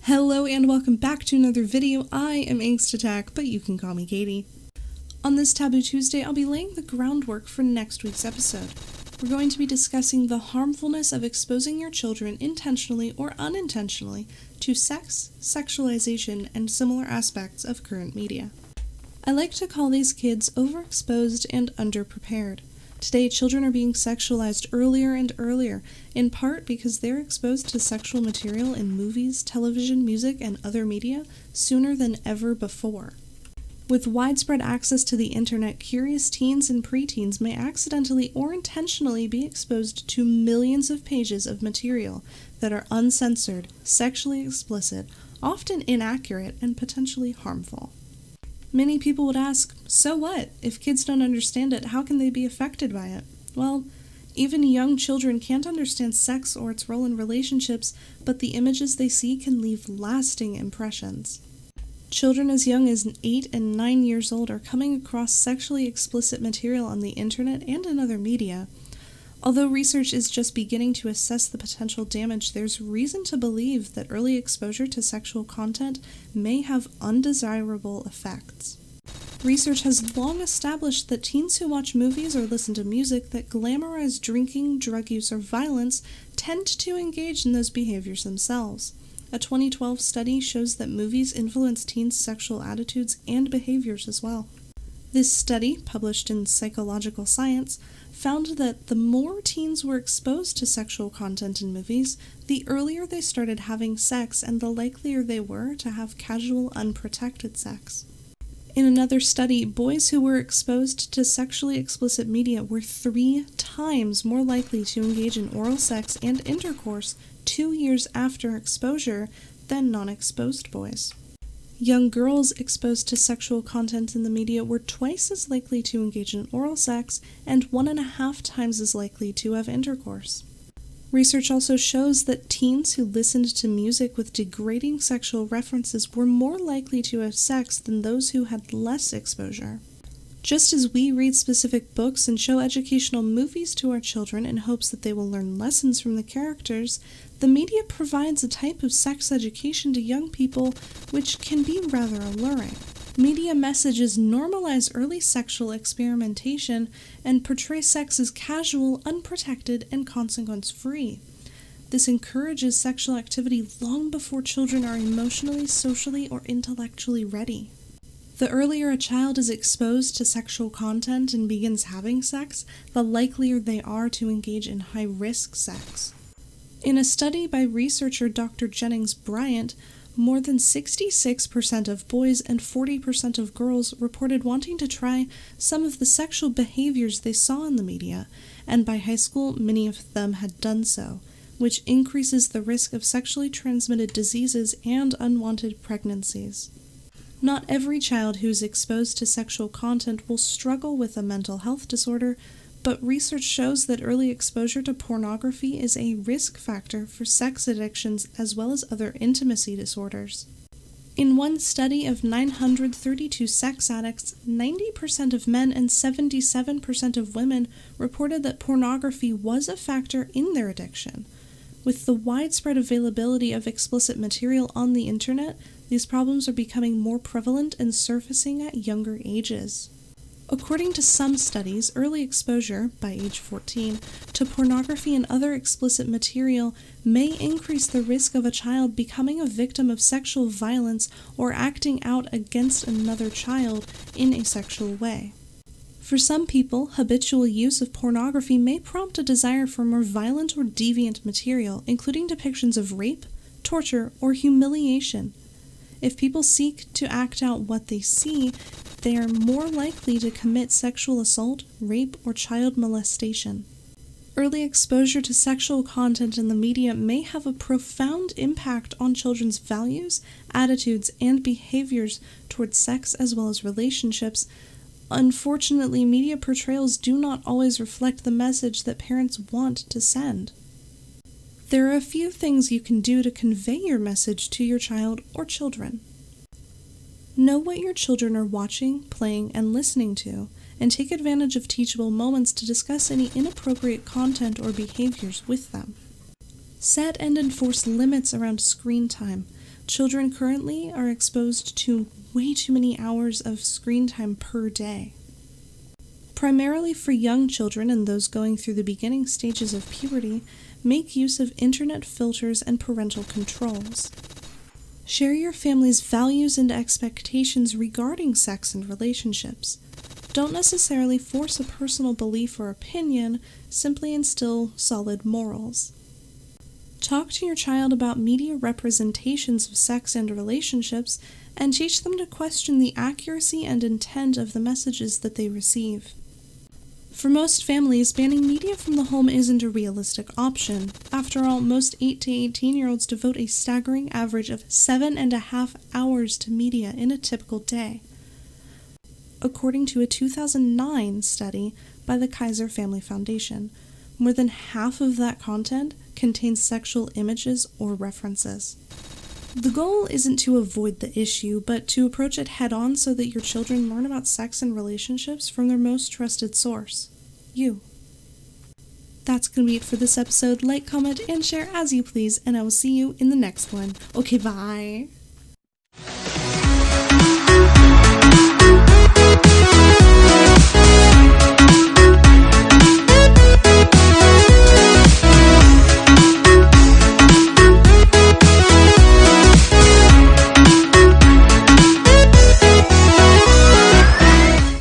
Hello and welcome back to another video. I am Angst, but you can call me Katie. On this Taboo Tuesday, I'll be laying the groundwork for next week's episode. We're going to be discussing the harmfulness of exposing your children intentionally or unintentionally to sex, sexualization, and similar aspects of current media. I like to call these kids overexposed and underprepared. Today, children are being sexualized earlier and earlier, in part because they're exposed to sexual material in movies, television, music, and other media sooner than ever before. With widespread access to the internet, curious teens and preteens may accidentally or intentionally be exposed to millions of pages of material that are uncensored, sexually explicit, often inaccurate, and potentially harmful. Many people would ask, so what? If kids don't understand it, how can they be affected by it? Well, even young children can't understand sex or its role in relationships, but the images they see can leave lasting impressions. Children as young as 8 and 9 years old are coming across sexually explicit material on the internet and in other media. Although research is just beginning to assess the potential damage, there's reason to believe that early exposure to sexual content may have undesirable effects. Research has long established that teens who watch movies or listen to music that glamorize drinking, drug use, or violence tend to engage in those behaviors themselves. A 2012 study shows that movies influence teens' sexual attitudes and behaviors as well. This study, published in Psychological Science, found that the more teens were exposed to sexual content in movies, the earlier they started having sex and the likelier they were to have casual, unprotected sex. In another study, boys who were exposed to sexually explicit media were 3 times more likely to engage in oral sex and intercourse 2 years after exposure than non-exposed boys. Young girls exposed to sexual content in the media were twice as likely to engage in oral sex and 1.5 times as likely to have intercourse. Research also shows that teens who listened to music with degrading sexual references were more likely to have sex than those who had less exposure. Just as we read specific books and show educational movies to our children in hopes that they will learn lessons from the characters, the media provides a type of sex education to young people which can be rather alluring. Media messages normalize early sexual experimentation and portray sex as casual, unprotected, and consequence-free. This encourages sexual activity long before children are emotionally, socially, or intellectually ready. The earlier a child is exposed to sexual content and begins having sex, the likelier they are to engage in high-risk sex. In a study by researcher Dr. Jennings Bryant, more than 66% of boys and 40% of girls reported wanting to try some of the sexual behaviors they saw in the media, and by high school, many of them had done so, which increases the risk of sexually transmitted diseases and unwanted pregnancies. Not every child who is exposed to sexual content will struggle with a mental health disorder, but research shows that early exposure to pornography is a risk factor for sex addictions as well as other intimacy disorders. In one study of 932 sex addicts, 90% of men and 77% of women reported that pornography was a factor in their addiction. With the widespread availability of explicit material on the internet, these problems are becoming more prevalent and surfacing at younger ages. According to some studies, early exposure, by age 14, to pornography and other explicit material may increase the risk of a child becoming a victim of sexual violence or acting out against another child in a sexual way. For some people, habitual use of pornography may prompt a desire for more violent or deviant material, including depictions of rape, torture, or humiliation. If people seek to act out what they see, they are more likely to commit sexual assault, rape, or child molestation. Early exposure to sexual content in the media may have a profound impact on children's values, attitudes, and behaviors towards sex as well as relationships. Unfortunately, media portrayals do not always reflect the message that parents want to send. There are a few things you can do to convey your message to your child or children. Know what your children are watching, playing, and listening to, and take advantage of teachable moments to discuss any inappropriate content or behaviors with them. Set and enforce limits around screen time. Children currently are exposed to way too many hours of screen time per day. Primarily for young children and those going through the beginning stages of puberty, make use of internet filters and parental controls. Share your family's values and expectations regarding sex and relationships. Don't necessarily force a personal belief or opinion, simply instill solid morals. Talk to your child about media representations of sex and relationships, and teach them to question the accuracy and intent of the messages that they receive. For most families, banning media from the home isn't a realistic option. After all, most 8 to 18-year-olds devote a staggering average of 7.5 hours to media in a typical day, according to a 2009 study by the Kaiser Family Foundation. More than half of that content contains sexual images or references. The goal isn't to avoid the issue, but to approach it head-on so that your children learn about sex and relationships from their most trusted source, you. That's gonna be it for this episode. Like, comment, and share as you please, and I will see you in the next one. Okay, bye!